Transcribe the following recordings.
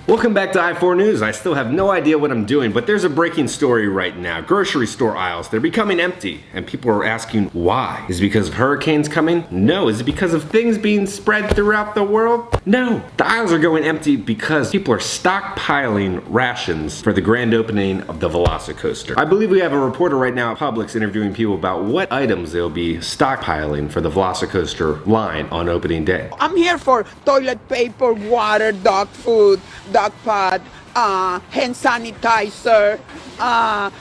Welcome back to I4 News. I still have no idea what I'm doing, but there's a breaking story right now. Grocery store aisles, they're becoming empty, and people are asking why. Is it because of hurricanes coming? No. Is it because of things being spread throughout the world? No. The aisles are going empty because people are stockpiling rations for the grand opening of the VelociCoaster. I believe we have a reporter right now at Publix interviewing people about what items they'll be stockpiling for the VelociCoaster line on opening day. I'm here for toilet paper, water, dog food, dog pod, hand sanitizer,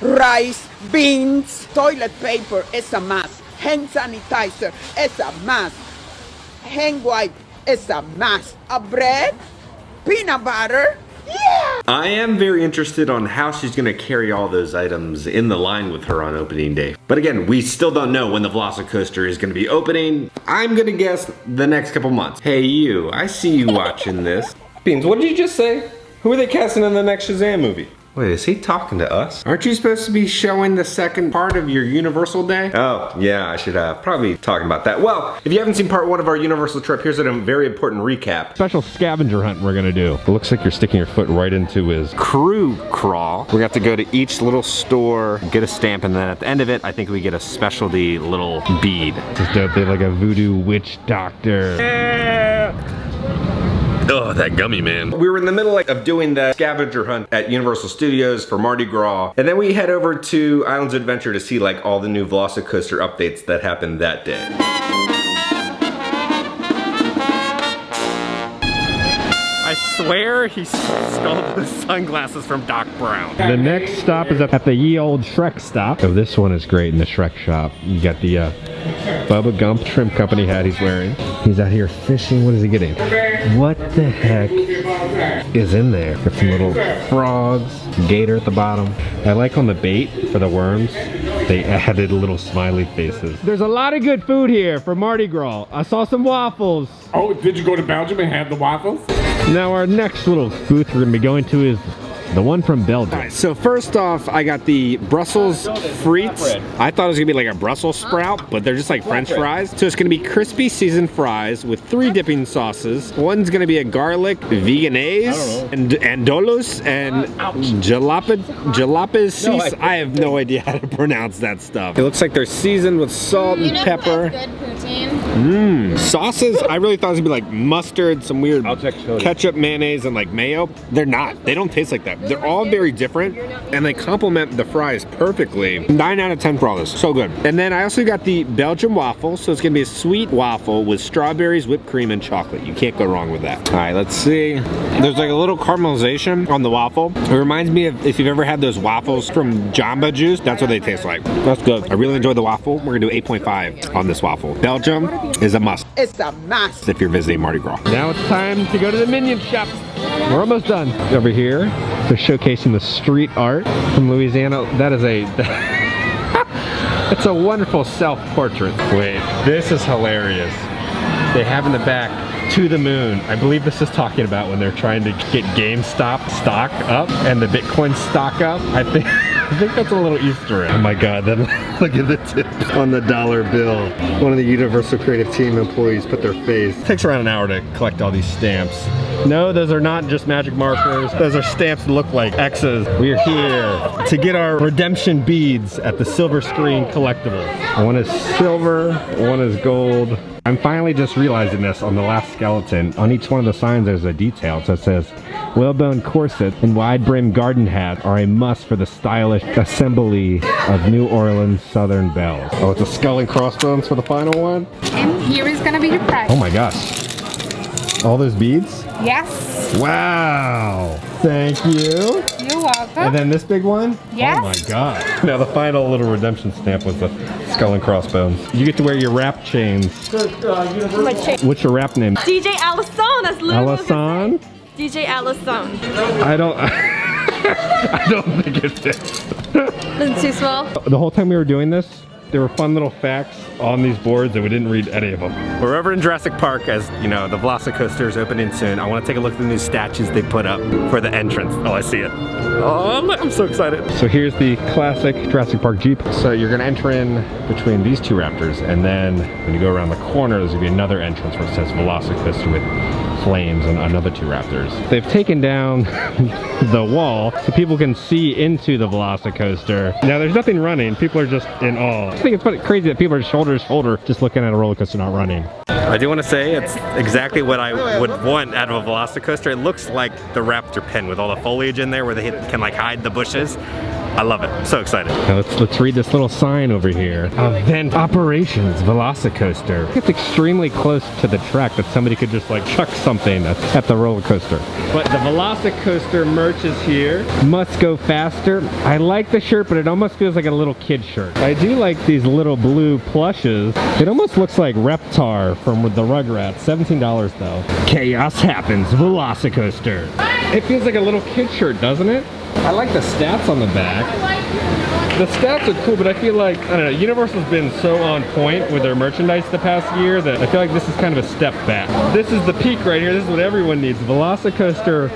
rice, beans. Toilet paper is a must. Hand sanitizer is a must. Hand wipe is a must. A bread, peanut butter. Yeah! I am very interested on how she's gonna carry all those items in the line with her on opening day. But again, we still don't know when the VelociCoaster is gonna be opening. I'm gonna guess the next couple months. Hey you, I see you watching this. Beans, what did you just say? Who are they casting in the next Shazam movie? Wait, is he talking to us? Aren't you supposed to be showing the second part of your Universal Day? Oh, yeah, I should probably talking about that. Well, if you haven't seen part 1 of our Universal trip, here's a very important recap. Special scavenger hunt we're gonna do. It looks like you're sticking your foot right into his crew crawl. We're gonna have to go to each little store, get a stamp, and then at the end of it, I think we get a specialty little bead. Just dope, they like a voodoo witch doctor. Oh, that gummy, man. We were in the middle of doing the scavenger hunt at Universal Studios for Mardi Gras. And then we head over to Islands of Adventure to see all the new VelociCoaster updates that happened that day. I swear he stole the sunglasses from Doc Brown. The next stop is at the ye old Shrek stop. So this one is great in the Shrek shop. You got the Bubba Gump Shrimp Company hat he's wearing. He's out here fishing. What is he getting? What the heck is in there? Got some little frogs, gator at the bottom. I like on the bait for the worms, they added little smiley faces. There's a lot of good food here for Mardi Gras. I saw some waffles. Oh, did you go to Belgium and have the waffles? Now our next little booth we're gonna be going to is the one from Belgium. All right, so first off, I got the Brussels frites. I thought it was gonna be like a Brussels sprout, but they're just like French fries. So it's gonna be crispy seasoned fries with 3 dipping sauces. One's gonna be a garlic veganaise and andalus and jalapes. I have no idea how to pronounce that stuff. It looks like they're seasoned with salt and pepper. Sauces, I really thought it was gonna be like mustard, some weird ketchup, mayonnaise, and like mayo. They're not. They don't taste like that. They're all very different, and they complement the fries perfectly. 9 out of 10 for all this. So good. And then I also got the Belgium waffle, so it's gonna be a sweet waffle with strawberries, whipped cream, and chocolate. You can't go wrong with that. All right, let's see. There's like a little caramelization on the waffle. It reminds me of if you've ever had those waffles from Jamba Juice, that's what they taste like. That's good. I really enjoyed the waffle. We're gonna do 8.5 on this waffle. Belgium is a must. It's a must. If you're visiting Mardi Gras. Now it's time to go to the Minion Shop. We're almost done. Over here, they're showcasing the street art from Louisiana. That is it's a wonderful self-portrait. Wait, this is hilarious. They have in the back, "To the Moon." I believe this is talking about when they're trying to get GameStop stock up and the Bitcoin stock up. I think that's a little Easter egg. Oh my God, then look at the tip on the dollar bill. One of the Universal Creative Team employees put their face. It takes around an hour to collect all these stamps. No, those are not just magic markers. Those are stamps that look like X's. We are here to get our redemption beads at the Silver Screen Collectibles. One is silver, one is gold. I'm finally just realizing this on the last skeleton. On each one of the signs there's a detail. So it says, "Whalebone corset and wide-brimmed garden hat are a must for the stylish assembly of New Orleans Southern belles." Oh, it's a skull and crossbones for the final one? And here is gonna be your price. Oh my gosh. All those beads? Yes. Wow. Thank you. You're welcome. And then this big one? Yes. Oh my God. Now the final little redemption stamp was the skull and crossbones. You get to wear your wrap chains. My chain. What's your rap name? DJ Allison, that's literally Allison? DJ Allison. I don't think it fits. Isn't too small? The whole time we were doing this, There were fun little facts on these boards and we didn't read any of them. We're over in Jurassic Park, as you know, the VelociCoaster is opening soon. I want to take a look at the new statues they put up for the entrance. Oh, I see it. Oh, I'm so excited. So here's the classic Jurassic Park Jeep. So you're gonna enter in between these two Raptors, and then when you go around the corner, there's gonna be another entrance where it says VelociCoaster with flames and another two Raptors. They've taken down the wall so people can see into the VelociCoaster. Now there's nothing running, people are just in awe. I think it's funny, crazy that people are shoulder to shoulder just looking at a roller coaster not running. I do want to say it's exactly what I would want out of a VelociCoaster. It looks like the Raptor pen with all the foliage in there where they can like hide the bushes. I love it. I'm so excited. Now let's read this little sign over here. Event Operations VelociCoaster. It's extremely close to the track that somebody could just like chuck something at the roller coaster. But the VelociCoaster merch is here. Must go faster. I like the shirt, but it almost feels like a little kid shirt. I do like these little blue plushes. It almost looks like Reptar from the Rugrats. $17 though. Chaos happens, VelociCoaster. It feels like a little kid shirt, doesn't it? I like the stats on the back. The stats are cool, but I feel like, I don't know, Universal's been so on point with their merchandise the past year that I feel like this is kind of a step back. This is the peak right here. This is what everyone needs. VelociCoaster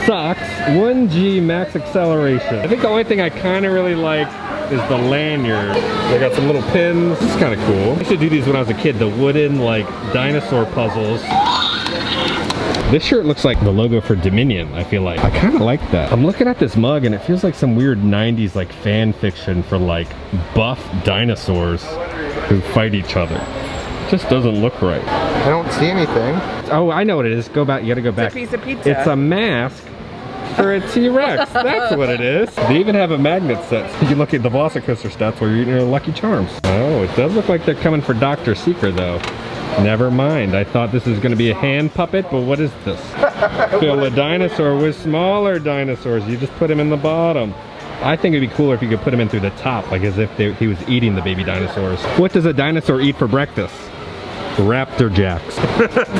socks, 1G max acceleration. I think the only thing I kind of really like is the lanyard. They got some little pins. This is kind of cool. I used to do these when I was a kid, the wooden like dinosaur puzzles. This shirt looks like the logo for Dominion, I feel like. I kind of like that. I'm looking at this mug and it feels like some weird 90s like fan fiction for like buff dinosaurs who fight each other. It just doesn't look right. I don't see anything. Oh, I know what it is. Go back, you gotta go back. It's a piece of pizza. It's a mask for a T-Rex. That's what it is. They even have a magnet set. You can look at the VelociCoaster stats where you're eating your Lucky Charms. Oh, it does look like they're coming for Dr. Seeker though. Never mind. I thought this was going to be a hand puppet, but what is this? Fill a dinosaur with smaller dinosaurs. You just put him in the bottom. I think it'd be cooler if you could put him in through the top, like as if he was eating the baby dinosaurs. What does a dinosaur eat for breakfast? Raptor Jacks.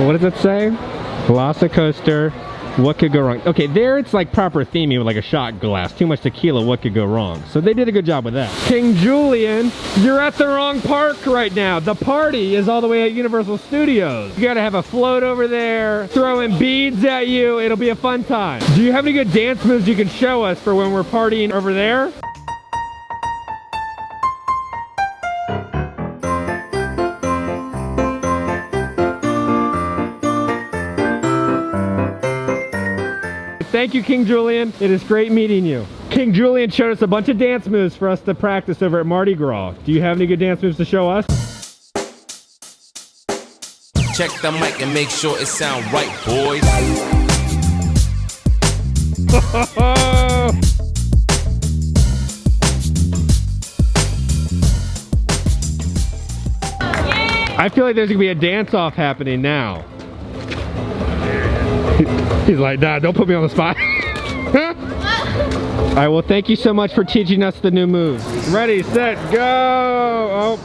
What does it say? VelociCoaster. What could go wrong? Okay, there it's like proper theming with like a shot glass. Too much tequila, what could go wrong? So they did a good job with that. King Julien, you're at the wrong park right now. The party is all the way at Universal Studios. You gotta have a float over there, throwing beads at you. It'll be a fun time. Do you have any good dance moves you can show us for when we're partying over there? Thank you, King Julien. It is great meeting you. King Julien showed us a bunch of dance moves for us to practice over at Mardi Gras. Do you have any good dance moves to show us? Check the mic and make sure it sound right, boys. I feel like there's gonna be a dance-off happening now. He's like, nah, don't put me on the spot. All right, well, thank you so much for teaching us the new moves. Ready, set, go! Oh.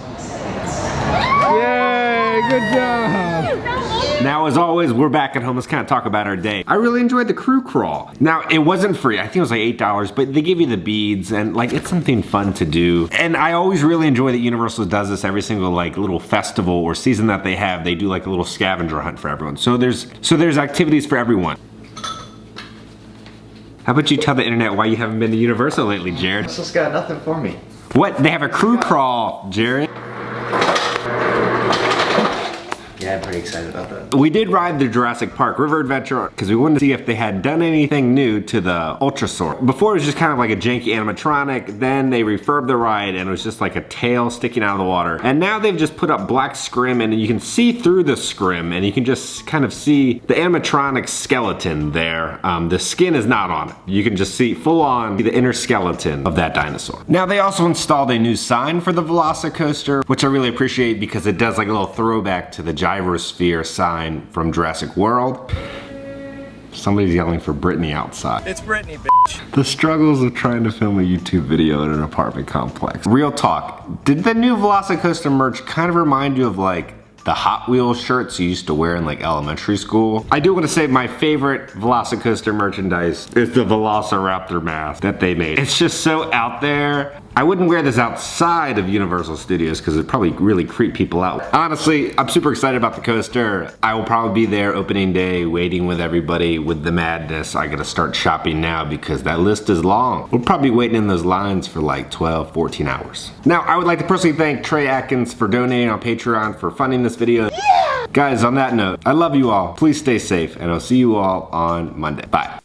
Yay, good job. Now, as always, we're back at home. Let's kind of talk about our day. I really enjoyed the crew crawl. Now, it wasn't free. I think it was like $8, but they give you the beads and like it's something fun to do. And I always really enjoy that Universal does this every single like little festival or season that they have. They do like a little scavenger hunt for everyone. So there's activities for everyone. How about you tell the internet why you haven't been to Universal lately, Jared? Universal's got nothing for me. What? They have a crew crawl, Jared. Yeah, I'm pretty excited about that. We did ride the Jurassic Park River Adventure because we wanted to see if they had done anything new to the Ultrasaur. Before it was just kind of like a janky animatronic, then they refurbed the ride and it was just like a tail sticking out of the water. And now they've just put up black scrim and you can see through the scrim and you can just kind of see the animatronic skeleton there. The skin is not on it. You can just see full on the inner skeleton of that dinosaur. Now they also installed a new sign for the VelociCoaster, which I really appreciate because it does like a little throwback to the gyrosphere sign from Jurassic World. Somebody's yelling for Brittany outside. It's Brittany, bitch. The struggles of trying to film a YouTube video in an apartment complex. Real talk, did the new VelociCoaster merch kind of remind you of like the Hot Wheels shirts you used to wear in like elementary school? I do want to say my favorite VelociCoaster merchandise is the Velociraptor mask that they made. It's just so out there. I wouldn't wear this outside of Universal Studios because it'd probably really creep people out. Honestly, I'm super excited about the coaster. I will probably be there opening day waiting with everybody with the madness. I gotta start shopping now because that list is long. We'll probably be waiting in those lines for like 12, 14 hours. Now, I would like to personally thank Trey Atkins for donating on Patreon for funding this video. Yeah! Guys, on that note, I love you all. Please stay safe and I'll see you all on Monday. Bye.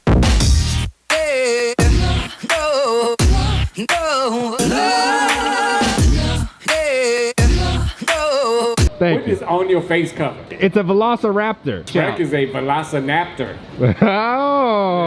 Thank What you. is on your face cover? It's a Velociraptor. Jack is a Velocinaptor. Oh.